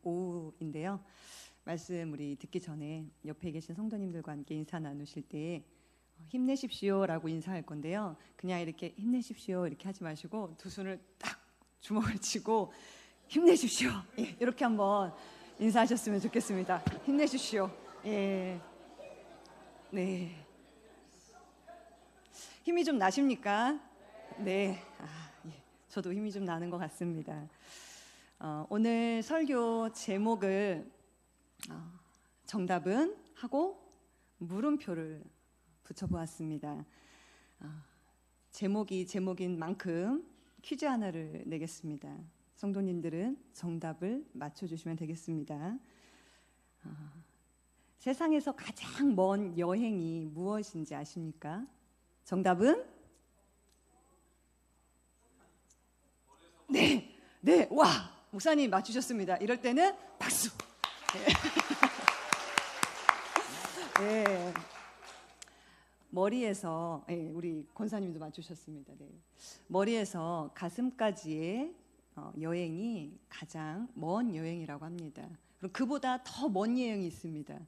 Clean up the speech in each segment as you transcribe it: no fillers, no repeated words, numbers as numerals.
오후인데요. 말씀 우리 듣기 전에 옆에 계신 성도님들과 함께 인사 나누실 때 힘내십시오라고 인사할 건데요. 그냥 이렇게 힘내십시오 이렇게 하지 마시고 두 손을 딱 주먹을 쥐고 힘내십시오. 예, 이렇게 한번 인사하셨으면 좋겠습니다. 힘내십시오. 예, 네. 힘이 좀 나십니까? 네. 예. 저도 힘이 좀 나는 것 같습니다. 오늘 설교 제목을 정답은 하고 물음표를 붙여보았습니다. 제목이 제목인 만큼 퀴즈 하나를 내겠습니다. 성도님들은 정답을 맞춰주시면 되겠습니다. 세상에서 가장 먼 여행이 무엇인지 아십니까? 정답은? 네, 네, 와, 목사님 맞추셨습니다. 이럴 때는 박수. 네. 네. 머리에서, 네, 우리 권사님도 맞추셨습니다. 네. 머리에서 가슴까지의 여행이 가장 먼 여행이라고 합니다. 그럼 그보다 더 먼 여행이 있습니다.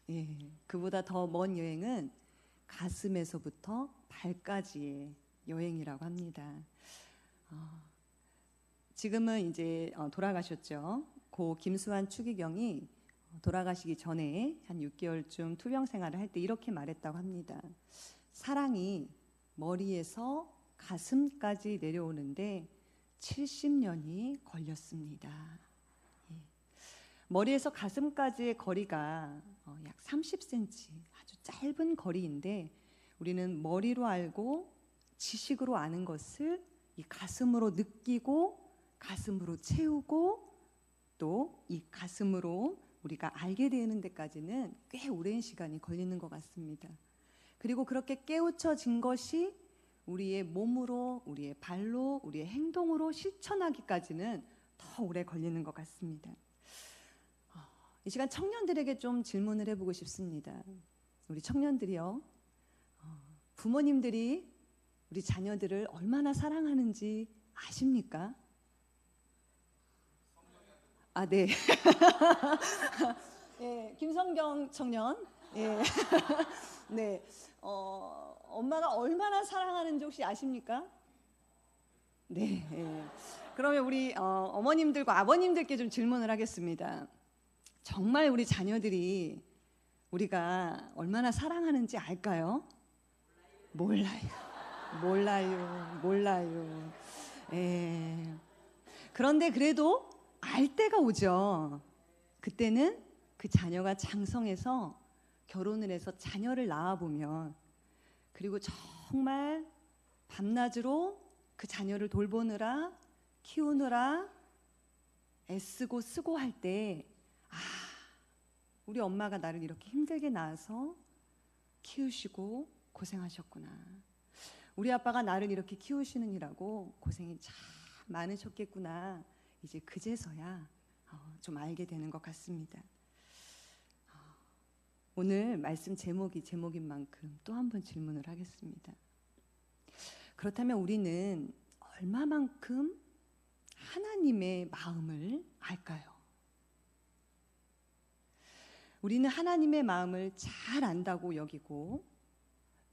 예, 그보다 더 먼 여행은 가슴에서부터 발까지의 여행이라고 합니다. 지금은 이제 돌아가셨죠. 고 김수환 추기경이 돌아가시기 전에 한 6개월쯤 투병 생활을 할 때 이렇게 말했다고 합니다. 사랑이 머리에서 가슴까지 내려오는데 70년이 걸렸습니다. 예. 머리에서 가슴까지의 거리가 약 30cm, 아주 짧은 거리인데 우리는 머리로 알고 지식으로 아는 것을 이 가슴으로 느끼고 가슴으로 채우고 또 이 가슴으로 우리가 알게 되는 데까지는 꽤 오랜 시간이 걸리는 것 같습니다. 그리고 그렇게 깨우쳐진 것이 우리의 몸으로, 우리의 발로, 우리의 행동으로 실천하기까지는 더 오래 걸리는 것 같습니다. 이 시간 청년들에게 좀 질문을 해보고 싶습니다. 우리 청년들이요, 부모님들이 우리 자녀들을 얼마나 사랑하는지 아십니까? 네. 예, 김성경 청년. 예. 네. 엄마가 얼마나 사랑하는지 혹시 아십니까? 네. 예. 그러면 우리 어머님들과 아버님들께 좀 질문을 하겠습니다. 정말 우리 자녀들이 우리가 얼마나 사랑하는지 알까요? 몰라요. 예. 그런데 그래도 알 때가 오죠. 그때는 그 자녀가 장성해서 결혼을 해서 자녀를 낳아보면, 그리고 정말 밤낮으로 그 자녀를 돌보느라 키우느라 애쓰고 쓰고 할 때, 우리 엄마가 나를 이렇게 힘들게 낳아서 키우시고 고생하셨구나. 우리 아빠가 나를 이렇게 키우시느니라고 고생이 참 많으셨겠구나. 이제 그제서야 좀 알게 되는 것 같습니다. 오늘 말씀 제목이 제목인 만큼 또 한 번 질문을 하겠습니다. 그렇다면 우리는 얼마만큼 하나님의 마음을 알까요? 우리는 하나님의 마음을 잘 안다고 여기고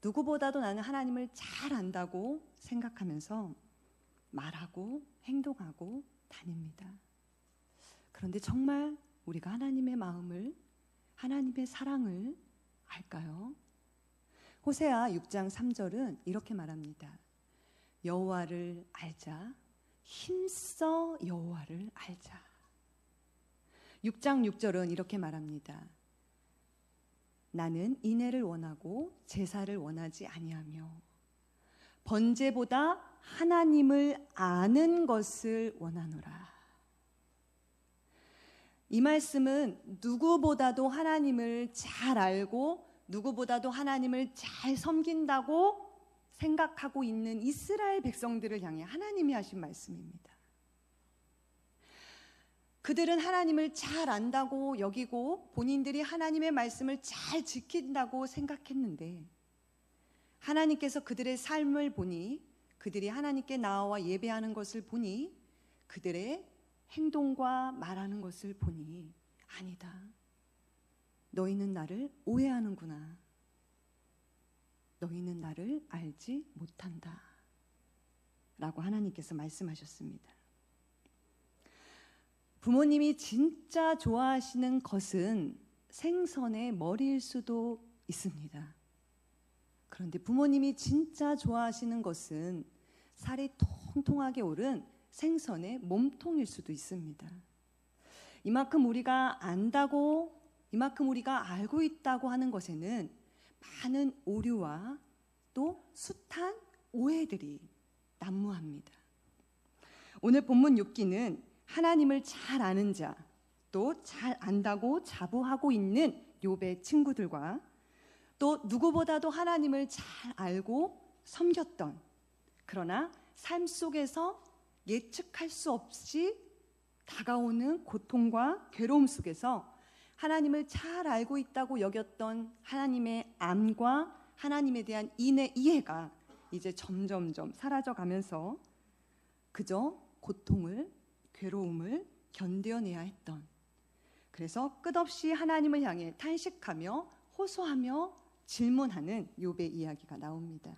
누구보다도 나는 하나님을 잘 안다고 생각하면서 말하고 행동하고 다닙니다. 그런데 정말 우리가 하나님의 마음을, 하나님의 사랑을 알까요? 호세아 6장 3절은 이렇게 말합니다. 여호와를 알자, 힘써 여호와를 알자. 6장 6절은 이렇게 말합니다. 나는 인애를 원하고 제사를 원하지 아니하며 번제보다 하나님을 아는 것을 원하노라. 이 말씀은 누구보다도 하나님을 잘 알고 누구보다도 하나님을 잘 섬긴다고 생각하고 있는 이스라엘 백성들을 향해 하나님이 하신 말씀입니다. 그들은 하나님을 잘 안다고 여기고 본인들이 하나님의 말씀을 잘 지킨다고 생각했는데, 하나님께서 그들의 삶을 보니, 그들이 하나님께 나와 예배하는 것을 보니 그들의 행동과 말하는 것을 보니 아니다. 너희는 나를 오해하는구나. 너희는 나를 알지 못한다. 라고 하나님께서 말씀하셨습니다. 부모님이 진짜 좋아하시는 것은 생선의 머리일 수도 있습니다. 그런데 부모님이 진짜 좋아하시는 것은 살이 통통하게 오른 생선의 몸통일 수도 있습니다. 이만큼 우리가 안다고, 이만큼 우리가 알고 있다고 하는 것에는 많은 오류와 또 숱한 오해들이 난무합니다. 오늘 본문 욥기는 하나님을 잘 아는 자, 또 잘 안다고 자부하고 있는 욥의 친구들과 또 누구보다도 하나님을 잘 알고 섬겼던, 그러나 삶 속에서 예측할 수 없이 다가오는 고통과 괴로움 속에서 하나님을 잘 알고 있다고 여겼던 하나님의 암과 하나님에 대한 이해가 이제 점점점 사라져가면서 그저 고통을, 괴로움을 견뎌내야 했던, 그래서 끝없이 하나님을 향해 탄식하며 호소하며 질문하는 욥의 이야기가 나옵니다.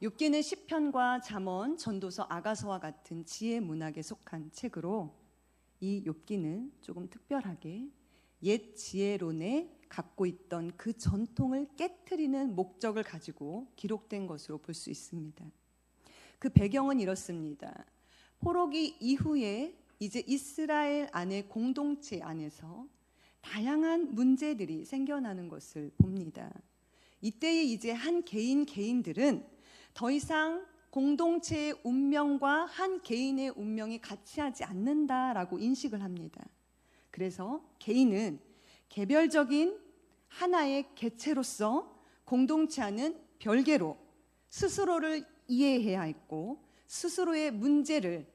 욥기는 시편과 잠언, 전도서, 아가서와 같은 지혜 문학에 속한 책으로 이 욥기는 조금 특별하게 옛 지혜론에 갖고 있던 그 전통을 깨트리는 목적을 가지고 기록된 것으로 볼 수 있습니다. 그 배경은 이렇습니다. 포로기 이후에 이제 이스라엘 안의 공동체 안에서 다양한 문제들이 생겨나는 것을 봅니다. 이때에 이제 한 개인들은 더 이상 공동체의 운명과 한 개인의 운명이 같이하지 않는다라고 인식을 합니다. 그래서 개인은 개별적인 하나의 개체로서 공동체와는 별개로 스스로를 이해해야 했고 스스로의 문제를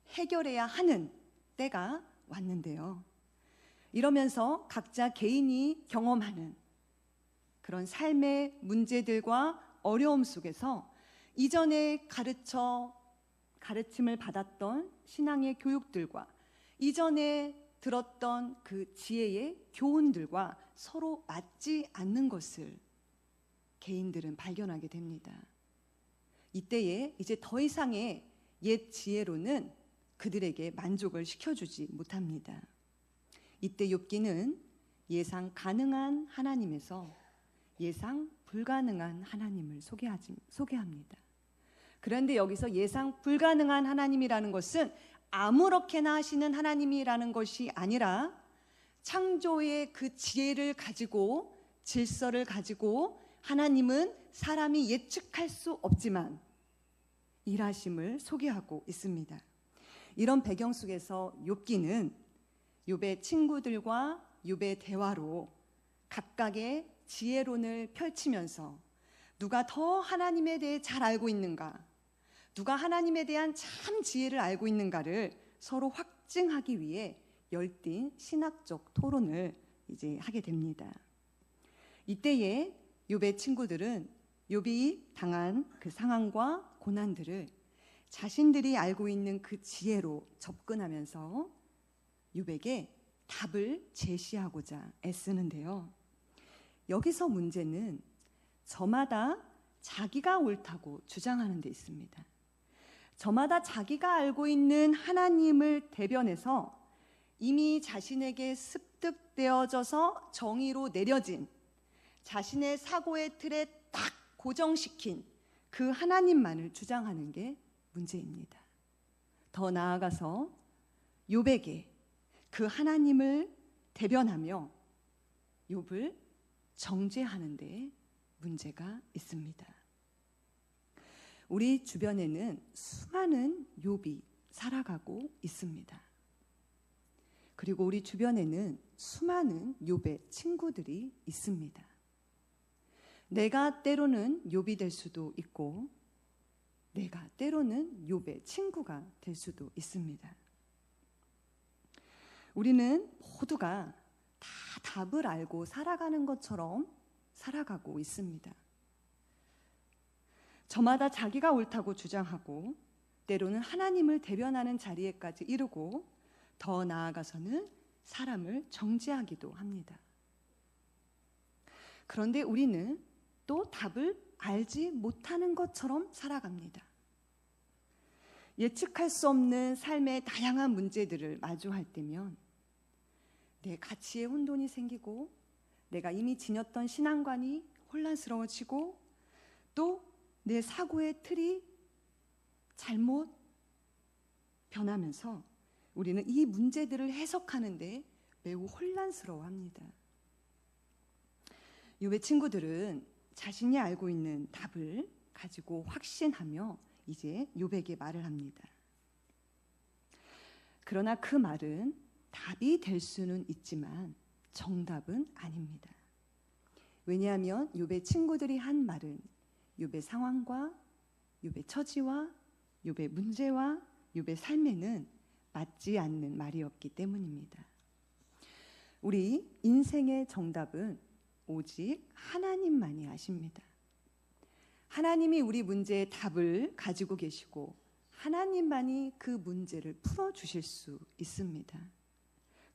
해결해야 하는 때가 왔는데요. 이러면서 각자 개인이 경험하는 그런 삶의 문제들과 어려움 속에서 이전에 가르침을 받았던 신앙의 교육들과 이전에 들었던 그 지혜의 교훈들과 서로 맞지 않는 것을 개인들은 발견하게 됩니다. 이때에 이제 더 이상의 옛 지혜로는 그들에게 만족을 시켜주지 못합니다. 이때 욥기는 예상 가능한 하나님에서 예상 불가능한 하나님을 소개합니다. 그런데 여기서 예상 불가능한 하나님이라는 것은 아무렇게나 하시는 하나님이라는 것이 아니라 창조의 그 지혜를 가지고 질서를 가지고 하나님은 사람이 예측할 수 없지만 일하심을 소개하고 있습니다. 이런 배경 속에서 욥기는 욥의 친구들과 욥의 대화로 각각의 지혜론을 펼치면서 누가 더 하나님에 대해 잘 알고 있는가, 누가 하나님에 대한 참 지혜를 알고 있는가를 서로 확증하기 위해 열띤 신학적 토론을 이제 하게 됩니다. 이때에 욥의 친구들은 욥이 당한 그 상황과 고난들을 자신들이 알고 있는 그 지혜로 접근하면서 욥에게 답을 제시하고자 애쓰는데요. 여기서 문제는 저마다 자기가 옳다고 주장하는 데 있습니다. 저마다 자기가 알고 있는 하나님을 대변해서 이미 자신에게 습득되어져서 정의로 내려진 자신의 사고의 틀에 딱 고정시킨 그 하나님만을 주장하는 게 문제입니다. 더 나아가서 욥에게 그 하나님을 대변하며 욥을 정죄하는 데 문제가 있습니다. 우리 주변에는 수많은 욥이 살아가고 있습니다. 그리고 우리 주변에는 수많은 욥의 친구들이 있습니다. 내가 때로는 욥이 될 수도 있고 내가 때로는 욥의 친구가 될 수도 있습니다. 우리는 모두가 다 답을 알고 살아가는 것처럼 살아가고 있습니다. 저마다 자기가 옳다고 주장하고 때로는 하나님을 대변하는 자리에까지 이르고 더 나아가서는 사람을 정죄하기도 합니다. 그런데 우리는 또 답을 알지 못하는 것처럼 살아갑니다. 예측할 수 없는 삶의 다양한 문제들을 마주할 때면 내 가치에 혼돈이 생기고 내가 이미 지녔던 신앙관이 혼란스러워지고 또 내 사고의 틀이 잘못 변하면서 우리는 이 문제들을 해석하는데 매우 혼란스러워합니다. 욥의 친구들은 자신이 알고 있는 답을 가지고 확신하며 이제 욥에게 말을 합니다. 그러나 그 말은 답이 될 수는 있지만 정답은 아닙니다. 왜냐하면 욥의 친구들이 한 말은 욥의 상황과 욥의 처지와 욥의 문제와 욥의 삶에는 맞지 않는 말이었기 때문입니다. 우리 인생의 정답은 오직 하나님만이 아십니다. 하나님이 우리 문제의 답을 가지고 계시고 하나님만이 그 문제를 풀어주실 수 있습니다.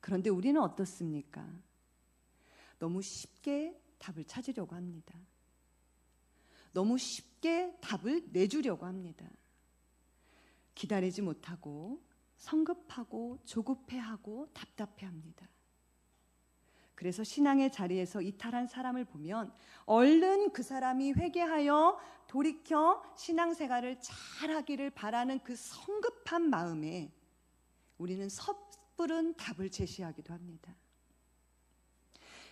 그런데 우리는 어떻습니까? 너무 쉽게 답을 찾으려고 합니다. 너무 쉽게 답을 내주려고 합니다. 기다리지 못하고 성급하고 조급해하고 답답해합니다. 그래서 신앙의 자리에서 이탈한 사람을 보면 얼른 그 사람이 회개하여 돌이켜 신앙생활을 잘하기를 바라는 그 성급한 마음에 우리는 섣부른 답을 제시하기도 합니다.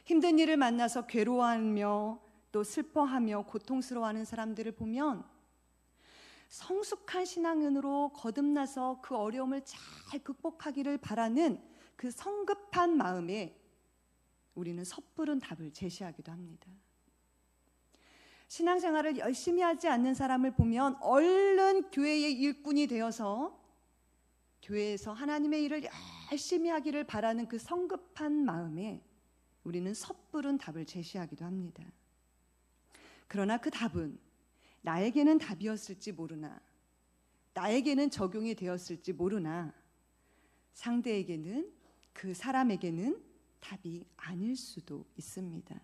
힘든 일을 만나서 괴로워하며 또 슬퍼하며 고통스러워하는 사람들을 보면 성숙한 신앙인으로 거듭나서 그 어려움을 잘 극복하기를 바라는 그 성급한 마음에 우리는 섣부른 답을 제시하기도 합니다. 신앙생활을 열심히 하지 않는 사람을 보면 얼른 교회의 일꾼이 되어서 교회에서 하나님의 일을 열심히 하기를 바라는 그 성급한 마음에 우리는 섣부른 답을 제시하기도 합니다. 그러나 그 답은 나에게는 답이었을지 모르나 나에게는 적용이 되었을지 모르나 상대에게는 그 사람에게는 답이 아닐 수도 있습니다.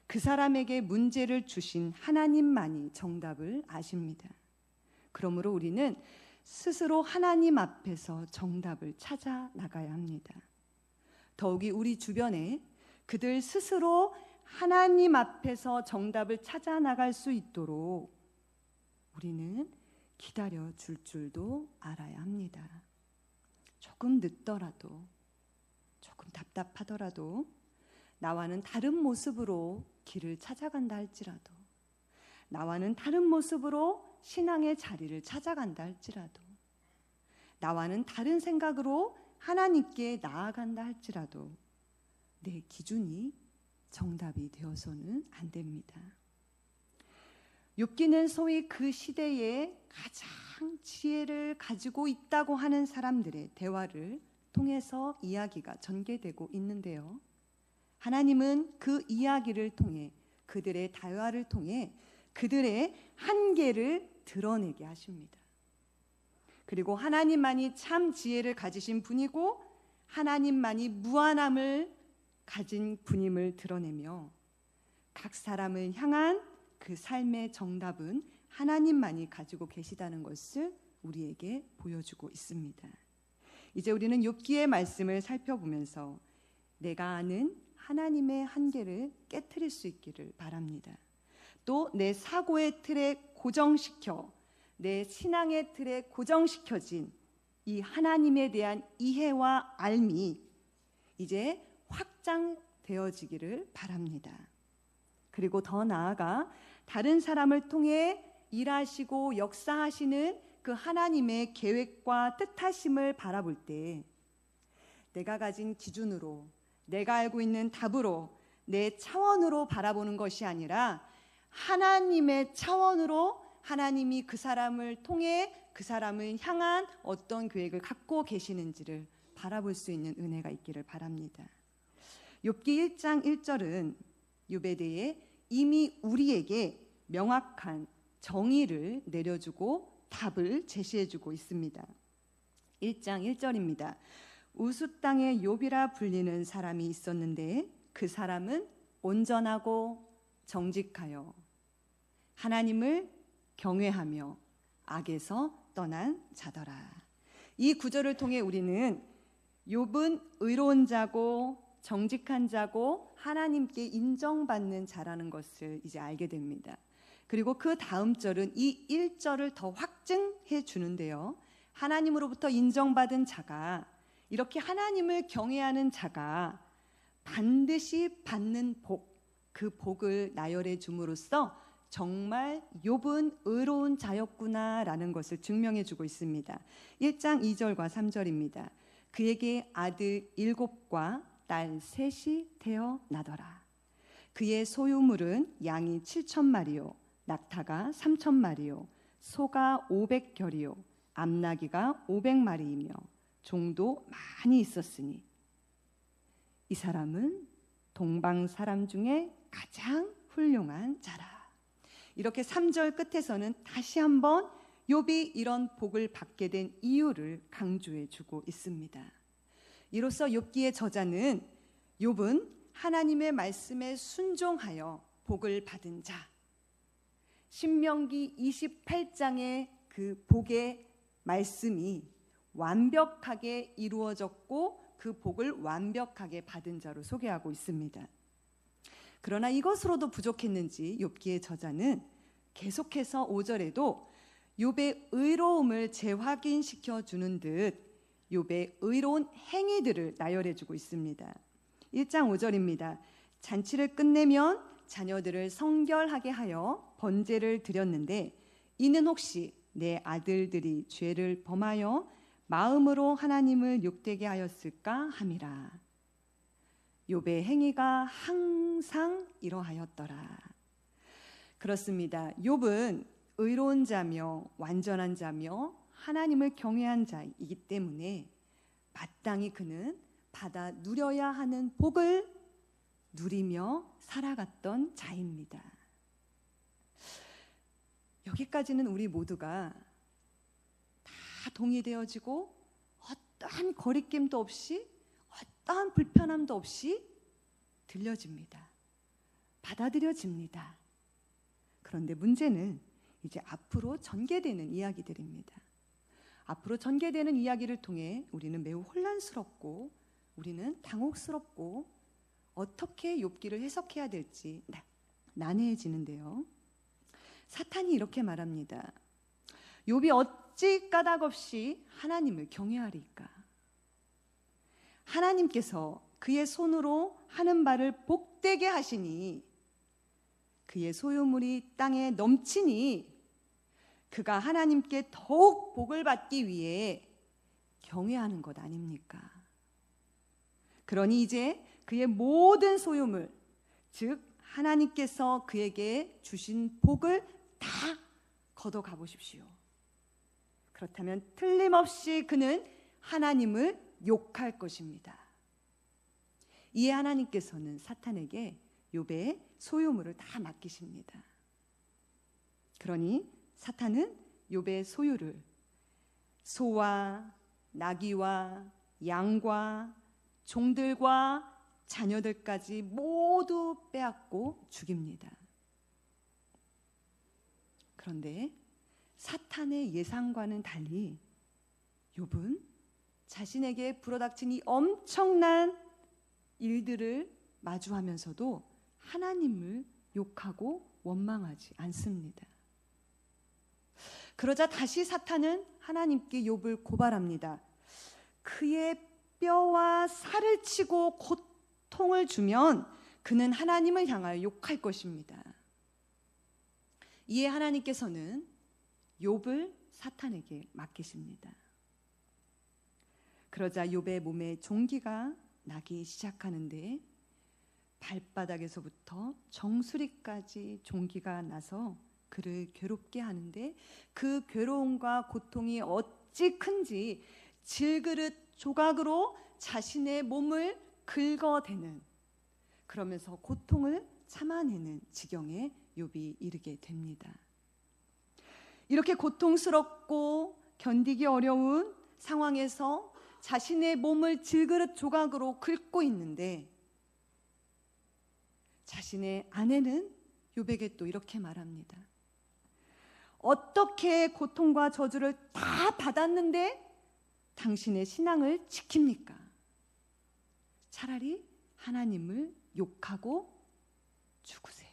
그 사람에게 문제를 주신 하나님만이 정답을 아십니다. 그러므로 우리는 스스로 하나님 앞에서 정답을 찾아 나가야 합니다. 더욱이 우리 주변에 그들 스스로 하나님 앞에서 정답을 찾아 나갈 수 있도록 우리는 기다려 줄 줄도 알아야 합니다. 조금 늦더라도 조금 답답하더라도 나와는 다른 모습으로 길을 찾아간다 할지라도 나와는 다른 모습으로 신앙의 자리를 찾아간다 할지라도 나와는 다른 생각으로 하나님께 나아간다 할지라도 내 기준이 정답이 되어서는 안 됩니다. 욥기는 소위 그 시대에 가장 지혜를 가지고 있다고 하는 사람들의 대화를 통해서 이야기가 전개되고 있는데요. 하나님은 그 이야기를 통해 그들의 대화를 통해 그들의 한계를 드러내게 하십니다. 그리고 하나님만이 참 지혜를 가지신 분이고 하나님만이 무한함을 가진 분임을 드러내며 각 사람을 향한 그 삶의 정답은 하나님만이 가지고 계시다는 것을 우리에게 보여주고 있습니다. 이제 우리는 욥기의 말씀을 살펴보면서 내가 아는 하나님의 한계를 깨트릴 수 있기를 바랍니다. 또 내 사고의 틀에 고정시켜 내 신앙의 틀에 고정시켜진 이 하나님에 대한 이해와 알미 이제 확장되어지기를 바랍니다. 그리고 더 나아가 다른 사람을 통해 일하시고 역사하시는 그 하나님의 계획과 뜻하심을 바라볼 때 내가 가진 기준으로 내가 알고 있는 답으로 내 차원으로 바라보는 것이 아니라 하나님의 차원으로 하나님이 그 사람을 통해 그 사람을 향한 어떤 계획을 갖고 계시는지를 바라볼 수 있는 은혜가 있기를 바랍니다. 욥기 1장 1절은 욥에 대해 이미 우리에게 명확한 정의를 내려주고 답을 제시해주고 있습니다. 1장 1절입니다. 우스 땅에 욥이라 불리는 사람이 있었는데 그 사람은 온전하고 정직하여 하나님을 경외하며 악에서 떠난 자더라. 이 구절을 통해 우리는 욥은 의로운 자고 정직한 자고 하나님께 인정받는 자라는 것을 이제 알게 됩니다. 그리고 그 다음 절은 이 1절을 더 확증해 주는데요. 하나님으로부터 인정받은 자가, 이렇게 하나님을 경외하는 자가 반드시 받는 복, 그 복을 나열해 줌으로써 정말 욥은 의로운 자였구나라는 것을 증명해 주고 있습니다. 1장 2절과 3절입니다. 그에게 아들 7과 딸 3이 태어나더라. 그의 소유물은 양이 7,000마리요 낙타가 3,000마리요 소가 500결이요 암나귀가 500마리이며 종도 많이 있었으니 이 사람은 동방 사람 중에 가장 훌륭한 자라. 이렇게 3절 끝에서는 다시 한번 욥이 이런 복을 받게 된 이유를 강조해 주고 있습니다. 이로써 욥기의 저자는 욥은 하나님의 말씀에 순종하여 복을 받은 자, 신명기 28장의 그 복의 말씀이 완벽하게 이루어졌고 그 복을 완벽하게 받은 자로 소개하고 있습니다. 그러나 이것으로도 부족했는지 욥기의 저자는 계속해서 5절에도 욥의 의로움을 재확인시켜 주는 듯 욥의 의로운 행위들을 나열해 주고 있습니다. 1장 5절입니다. 잔치를 끝내면 자녀들을 성결하게 하여 번제를 드렸는데 이는 혹시 내 아들들이 죄를 범하여 마음으로 하나님을 욕되게 하였을까 함이라. 욥의 행위가 항상 이러하였더라. 그렇습니다. 욥은 의로운 자며 완전한 자며 하나님을 경외한 자이기 때문에 마땅히 그는 받아 누려야 하는 복을 누리며 살아갔던 자입니다. 여기까지는 우리 모두가 다 동의되어지고 어떠한 거리낌도 없이 어떠한 불편함도 없이 들려집니다. 받아들여집니다. 그런데 문제는 이제 앞으로 전개되는 이야기들입니다. 앞으로 전개되는 이야기를 통해 우리는 매우 혼란스럽고 우리는 당혹스럽고 어떻게 욥기를 해석해야 될지 난해해지는데요. 사탄이 이렇게 말합니다. 욥이 어찌 까닭없이 하나님을 경외하리까? 하나님께서 그의 손으로 하는 바를 복되게 하시니 그의 소유물이 땅에 넘치니 그가 하나님께 더욱 복을 받기 위해 경외하는 것 아닙니까? 그러니 이제 그의 모든 소유물, 즉 하나님께서 그에게 주신 복을 다 걷어가 보십시오. 그렇다면 틀림없이 그는 하나님을 욕할 것입니다. 이에 하나님께서는 사탄에게 욥의 소유물을 다 맡기십니다. 그러니 사탄은 욥의 소유를 소와 나귀와 양과 종들과 자녀들까지 모두 빼앗고 죽입니다. 그런데 사탄의 예상과는 달리 욥은 자신에게 불어닥친 이 엄청난 일들을 마주하면서도 하나님을 욕하고 원망하지 않습니다. 그러자 다시 사탄은 하나님께 욥을 고발합니다. 그의 뼈와 살을 치고 고통을 주면 그는 하나님을 향하여 욕할 것입니다. 이에 하나님께서는 욥을 사탄에게 맡기십니다. 그러자 욥의 몸에 종기가 나기 시작하는데 발바닥에서부터 정수리까지 종기가 나서 그를 괴롭게 하는데 그 괴로움과 고통이 어찌 큰지 질그릇 조각으로 자신의 몸을 긁어대는, 그러면서 고통을 참아내는 지경에 욥이 이르게 됩니다. 이렇게 고통스럽고 견디기 어려운 상황에서 자신의 몸을 질그릇 조각으로 긁고 있는데, 자신의 아내는 욥에게 또 이렇게 말합니다. 어떻게 고통과 저주를 다 받았는데 당신의 신앙을 지킵니까? 차라리 하나님을 욕하고 죽으세요.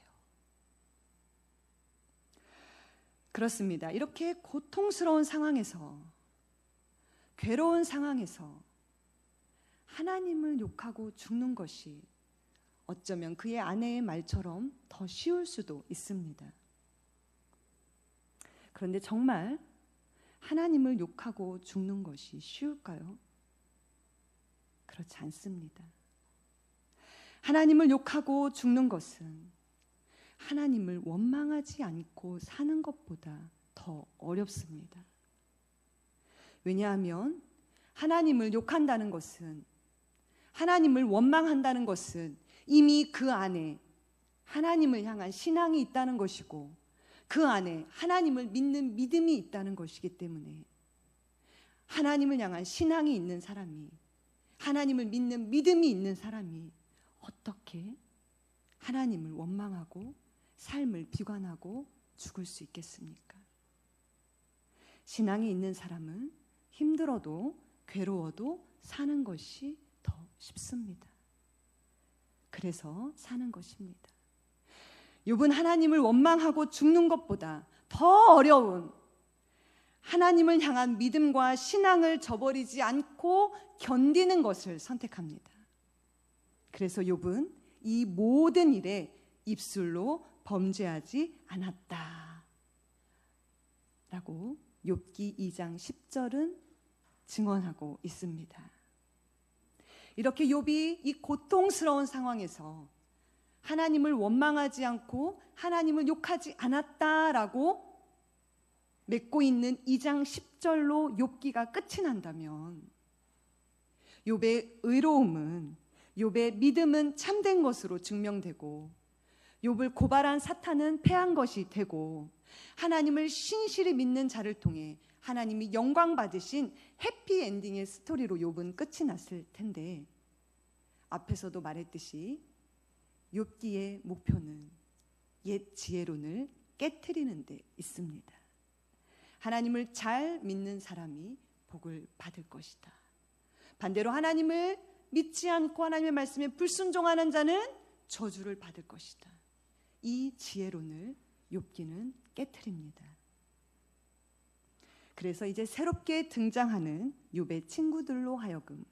그렇습니다. 이렇게 고통스러운 상황에서, 괴로운 상황에서 하나님을 욕하고 죽는 것이 어쩌면 그의 아내의 말처럼 더 쉬울 수도 있습니다. 그런데 정말 하나님을 욕하고 죽는 것이 쉬울까요? 그렇지 않습니다. 하나님을 욕하고 죽는 것은 하나님을 원망하지 않고 사는 것보다 더 어렵습니다. 왜냐하면 하나님을 욕한다는 것은, 하나님을 원망한다는 것은 이미 그 안에 하나님을 향한 신앙이 있다는 것이고, 그 안에 하나님을 믿는 믿음이 있다는 것이기 때문에, 하나님을 향한 신앙이 있는 사람이, 하나님을 믿는 믿음이 있는 사람이 어떻게 하나님을 원망하고 삶을 비관하고 죽을 수 있겠습니까? 신앙이 있는 사람은 힘들어도 괴로워도 사는 것이 더 쉽습니다. 그래서 사는 것입니다. 욥은 하나님을 원망하고 죽는 것보다 더 어려운 하나님을 향한 믿음과 신앙을 저버리지 않고 견디는 것을 선택합니다. 그래서 욥은 이 모든 일에 입술로 범죄하지 않았다 라고 욥기 2장 10절은 증언하고 있습니다. 이렇게 욥이 이 고통스러운 상황에서 하나님을 원망하지 않고 하나님을 욕하지 않았다라고 맺고 있는 2장 10절로 욥기가 끝이 난다면, 욥의 의로움은, 욥의 믿음은 참된 것으로 증명되고, 욥을 고발한 사탄은 패한 것이 되고, 하나님을 신실히 믿는 자를 통해 하나님이 영광 받으신 해피엔딩의 스토리로 욥은 끝이 났을 텐데, 앞에서도 말했듯이 욥기의 목표는 옛 지혜론을 깨트리는 데 있습니다. 하나님을 잘 믿는 사람이 복을 받을 것이다. 반대로 하나님을 믿지 않고 하나님의 말씀에 불순종하는 자는 저주를 받을 것이다. 이 지혜론을 욥기는 깨트립니다. 그래서 이제 새롭게 등장하는 욥의 친구들로 하여금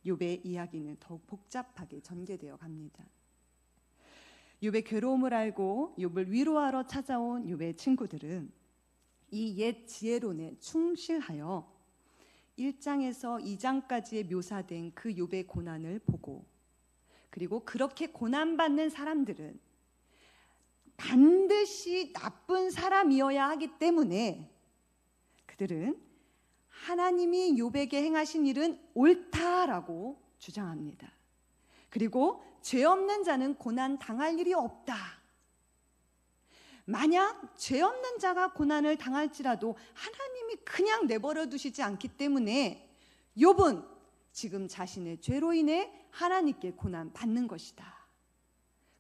욥의 이야기는 더욱 복잡하게 전개되어 갑니다. 욥의 괴로움을 알고 욥을 위로하러 찾아온 욥의 친구들은 이 옛 지혜론에 충실하여 1장에서 2장까지의 묘사된 그 욥의 고난을 보고, 그리고 그렇게 고난받는 사람들은 반드시 나쁜 사람이어야 하기 때문에 그들은 하나님이 욥에게 행하신 일은 옳다라고 주장합니다. 그리고 죄 없는 자는 고난 당할 일이 없다. 만약 죄 없는 자가 고난을 당할지라도 하나님이 그냥 내버려 두시지 않기 때문에 욥은 지금 자신의 죄로 인해 하나님께 고난 받는 것이다.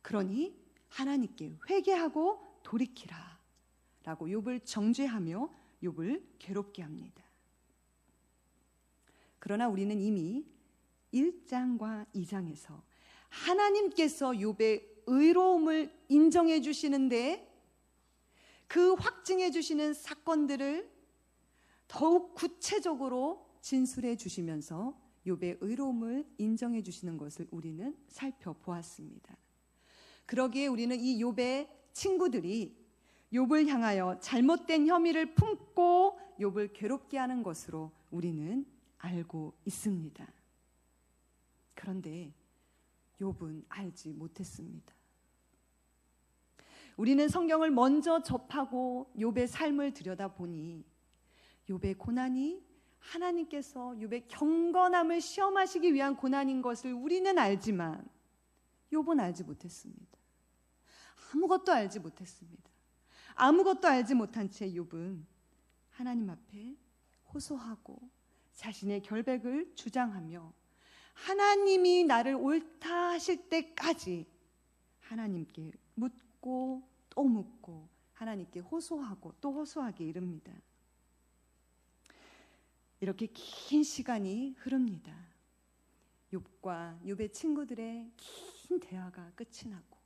그러니 하나님께 회개하고 돌이키라 라고 욥을 정죄하며 욥을 괴롭게 합니다. 그러나 우리는 이미 1장과 2장에서 하나님께서 욥의 의로움을 인정해 주시는데, 그 확증해 주시는 사건들을 더욱 구체적으로 진술해 주시면서 욥의 의로움을 인정해 주시는 것을 우리는 살펴보았습니다. 그러기에 우리는 이 욥의 친구들이 욥을 향하여 잘못된 혐의를 품고 욥을 괴롭게 하는 것으로 우리는 알고 있습니다. 그런데 욥은 알지 못했습니다. 우리는 성경을 먼저 접하고 욥의 삶을 들여다보니 욥의 고난이 하나님께서 욥의 경건함을 시험하시기 위한 고난인 것을 우리는 알지만 욥은 알지 못했습니다. 아무것도 알지 못했습니다. 아무것도 알지 못한 채 욥은 하나님 앞에 호소하고 자신의 결백을 주장하며 하나님이 나를 옳다 하실 때까지 하나님께 묻고 또 묻고 하나님께 호소하고 또 호소하게 이릅니다. 이렇게 긴 시간이 흐릅니다. 욥과 욥의 친구들의 긴 대화가 끝이 나고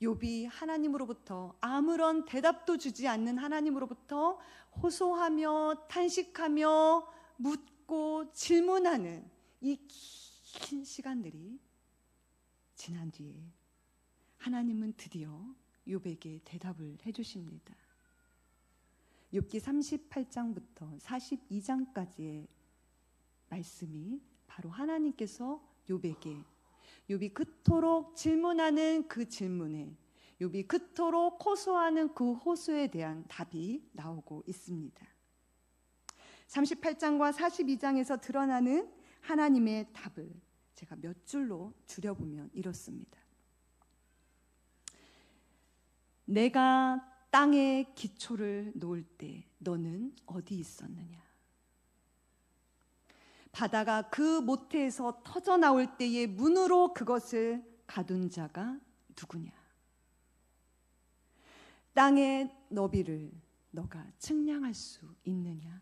욥이 하나님으로부터 아무런 대답도 주지 않는 하나님으로부터 호소하며 탄식하며 묻고 질문하는 이 긴 시간들이 지난 뒤에 하나님은 드디어 욥에게 대답을 해주십니다. 욥기 38장부터 42장까지의 말씀이 바로 하나님께서 욥에게 욥이 그토록 질문하는 그 질문에 욥이 그토록 호소하는 그 호소에 대한 답이 나오고 있습니다. 38장과 42장에서 드러나는 하나님의 답을 제가 몇 줄로 줄여보면 이렇습니다. 내가 땅에 기초를 놓을 때 너는 어디 있었느냐? 바다가 그 모태에서 터져 나올 때의 문으로 그것을 가둔 자가 누구냐? 땅의 너비를 너가 측량할 수 있느냐?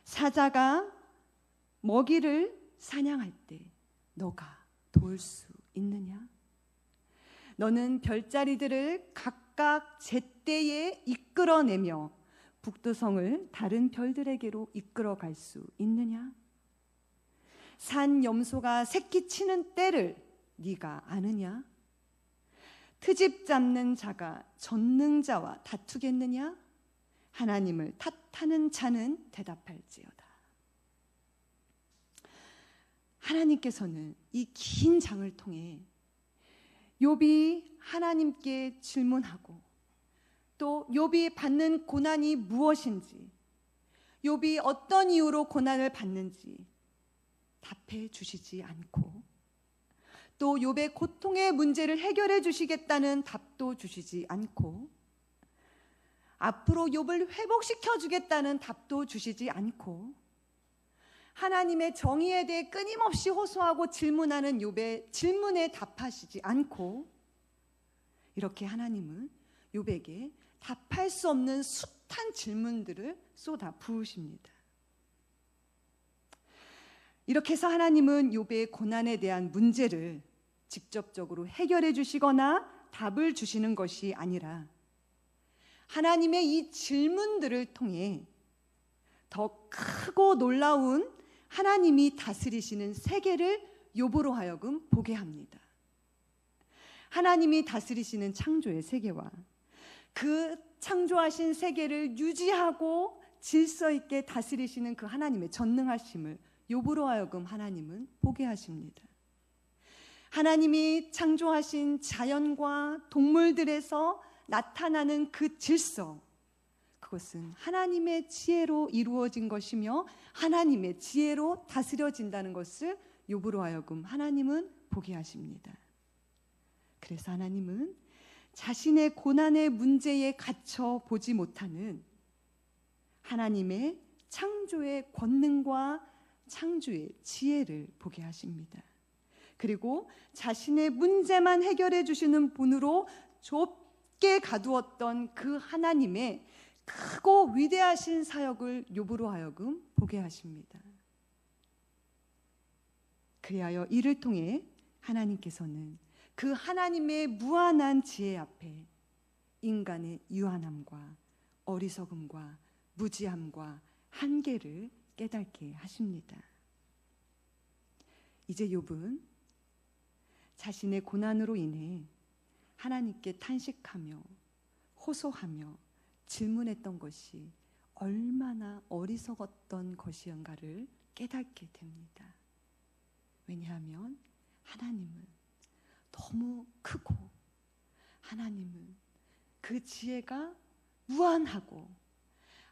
사자가 먹이를 사냥할 때 너가 도울 수 있느냐? 너는 별자리들을 각각 제때에 이끌어내며 북두성을 다른 별들에게로 이끌어갈 수 있느냐? 산 염소가 새끼 치는 때를 네가 아느냐? 트집 잡는 자가 전능자와 다투겠느냐? 하나님을 탓하는 자는 대답할지어다. 하나님께서는 이 긴 장을 통해 욥이 하나님께 질문하고 또 욥이 받는 고난이 무엇인지, 욥이 어떤 이유로 고난을 받는지 답해 주시지 않고 또 욥의 고통의 문제를 해결해 주시겠다는 답도 주시지 않고 앞으로 욥을 회복시켜 주겠다는 답도 주시지 않고 하나님의 정의에 대해 끊임없이 호소하고 질문하는 욥의 질문에 답하시지 않고 이렇게 하나님은 욥에게 답할 수 없는 숱한 질문들을 쏟아 부으십니다. 이렇게 해서 하나님은 욥의 고난에 대한 문제를 직접적으로 해결해 주시거나 답을 주시는 것이 아니라 하나님의 이 질문들을 통해 더 크고 놀라운 하나님이 다스리시는 세계를 욥으로 하여금 보게 합니다. 하나님이 다스리시는 창조의 세계와 그 창조하신 세계를 유지하고 질서 있게 다스리시는 그 하나님의 전능하심을 욥으로 하여금 하나님은 보게 하십니다. 하나님이 창조하신 자연과 동물들에서 나타나는 그 질서, 그것은 하나님의 지혜로 이루어진 것이며 하나님의 지혜로 다스려진다는 것을 욥으로 하여금 하나님은 보게 하십니다. 그래서 하나님은 자신의 고난의 문제에 갇혀 보지 못하는 하나님의 창조의 권능과 창조의 지혜를 보게 하십니다. 그리고 자신의 문제만 해결해 주시는 분으로 좁게 가두었던 그 하나님의 크고 위대하신 사역을 욥으로 하여금 보게 하십니다. 그리하여 이를 통해 하나님께서는 그 하나님의 무한한 지혜 앞에 인간의 유한함과 어리석음과 무지함과 한계를 깨닫게 하십니다. 이제 욥은 자신의 고난으로 인해 하나님께 탄식하며 호소하며 질문했던 것이 얼마나 어리석었던 것이었는가를 깨닫게 됩니다. 왜냐하면 하나님은 너무 크고 하나님은 그 지혜가 무한하고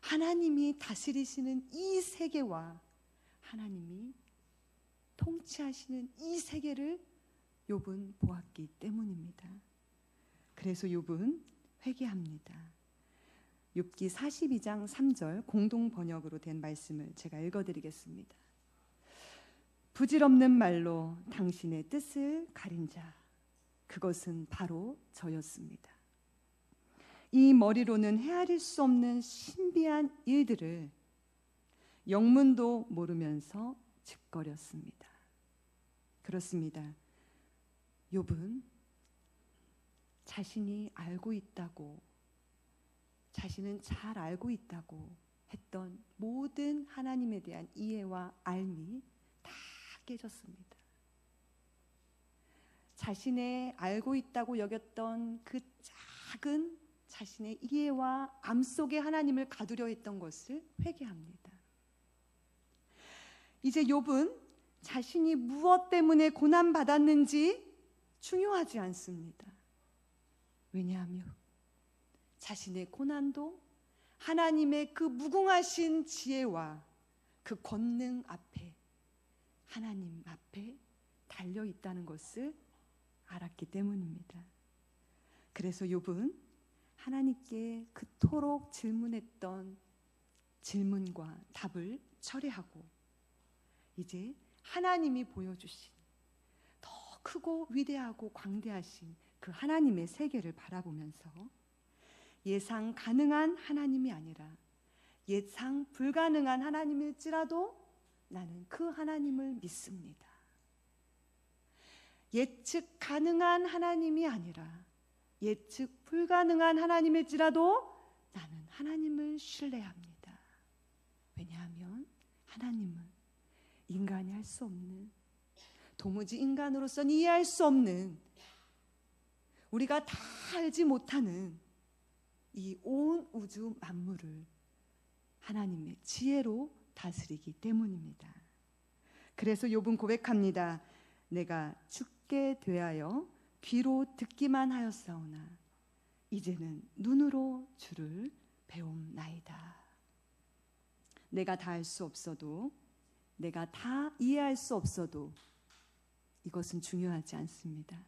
하나님이 다스리시는 이 세계와 하나님이 통치하시는 이 세계를 욥은 보았기 때문입니다. 그래서 욥은 회개합니다. 욥기 42장 3절 공동 번역으로 된 말씀을 제가 읽어드리겠습니다. 부질없는 말로 당신의 뜻을 가린 자, 그것은 바로 저였습니다. 이 머리로는 헤아릴 수 없는 신비한 일들을 영문도 모르면서 짓거렸습니다. 그렇습니다. 욥은 자신이 알고 있다고, 자신은 잘 알고 있다고 했던 모든 하나님에 대한 이해와 알미 다 깨졌습니다. 자신의 알고 있다고 여겼던 그 작은 자신의 이해와 암 속에 하나님을 가두려 했던 것을 회개합니다. 이제 욥은 자신이 무엇 때문에 고난받았는지 중요하지 않습니다. 왜냐하면 자신의 고난도 하나님의 그 무궁하신 지혜와 그 권능 앞에, 하나님 앞에 달려 있다는 것을 알았기 때문입니다. 그래서 욥은 하나님께 그토록 질문했던 질문과 답을 철회하고 이제 하나님이 보여주신 더 크고 위대하고 광대하신 그 하나님의 세계를 바라보면서 예상 가능한 하나님이 아니라 예상 불가능한 하나님일지라도 나는 그 하나님을 믿습니다. 예측 가능한 하나님이 아니라 예측 불가능한 하나님일지라도 나는 하나님을 신뢰합니다. 왜냐하면 하나님은 인간이 할 수 없는, 도무지 인간으로서는 이해할 수 없는, 우리가 다 알지 못하는 이 온 우주 만물을 하나님의 지혜로 다스리기 때문입니다. 그래서 욥은 고백합니다. 내가 죽게 되하여 귀로 듣기만 하였사오나 이제는 눈으로 주를 배움나이다. 내가 다 알 수 없어도, 내가 다 이해할 수 없어도 이것은 중요하지 않습니다.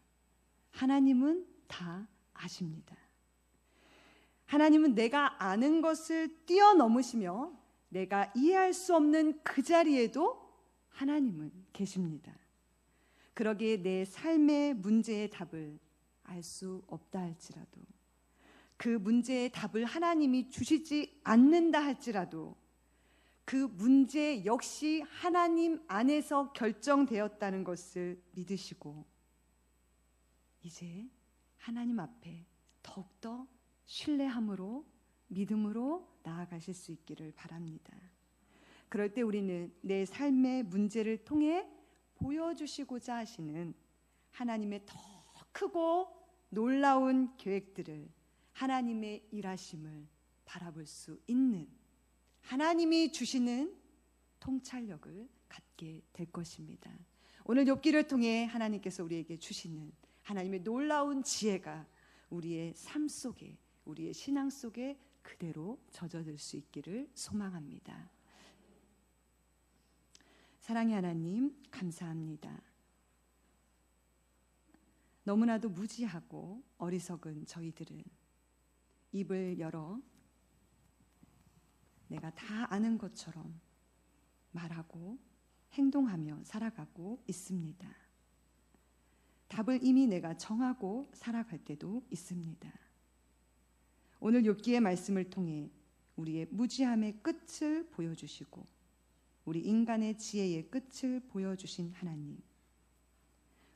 하나님은 다 아십니다. 하나님은 내가 아는 것을 뛰어넘으시며 내가 이해할 수 없는 그 자리에도 하나님은 계십니다. 그러기에 내 삶의 문제의 답을 알 수 없다 할지라도, 그 문제의 답을 하나님이 주시지 않는다 할지라도 그 문제 역시 하나님 안에서 결정되었다는 것을 믿으시고 이제 하나님 앞에 더욱더 신뢰함으로, 믿음으로 나아가실 수 있기를 바랍니다. 그럴 때 우리는 내 삶의 문제를 통해 보여주시고자 하시는 하나님의 더 크고 놀라운 계획들을, 하나님의 일하심을 바라볼 수 있는, 하나님이 주시는 통찰력을 갖게 될 것입니다. 오늘 욥기를 통해 하나님께서 우리에게 주시는 하나님의 놀라운 지혜가 우리의 삶 속에, 우리의 신앙 속에 그대로 젖어들 수 있기를 소망합니다. 사랑의 하나님, 감사합니다. 너무나도 무지하고 어리석은 저희들은 입을 열어 내가 다 아는 것처럼 말하고 행동하며 살아가고 있습니다. 답을 이미 내가 정하고 살아갈 때도 있습니다. 오늘 욥기의 말씀을 통해 우리의 무지함의 끝을 보여주시고 우리 인간의 지혜의 끝을 보여주신 하나님,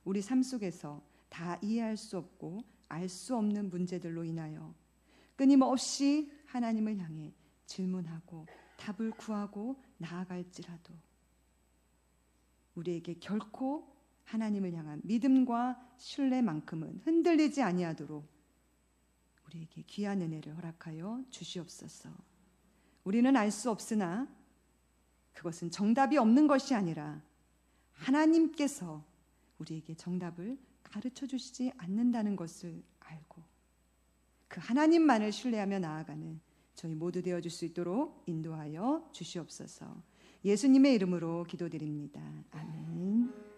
우리 삶 속에서 다 이해할 수 없고 알 수 없는 문제들로 인하여 끊임없이 하나님을 향해 질문하고 답을 구하고 나아갈지라도 우리에게 결코 하나님을 향한 믿음과 신뢰만큼은 흔들리지 아니하도록 우리에게 귀한 은혜를 허락하여 주시옵소서. 우리는 알 수 없으나 그것은 정답이 없는 것이 아니라 하나님께서 우리에게 정답을 가르쳐 주시지 않는다는 것을 알고 그 하나님만을 신뢰하며 나아가는 저희 모두 되어줄 수 있도록 인도하여 주시옵소서. 예수님의 이름으로 기도드립니다. 아멘.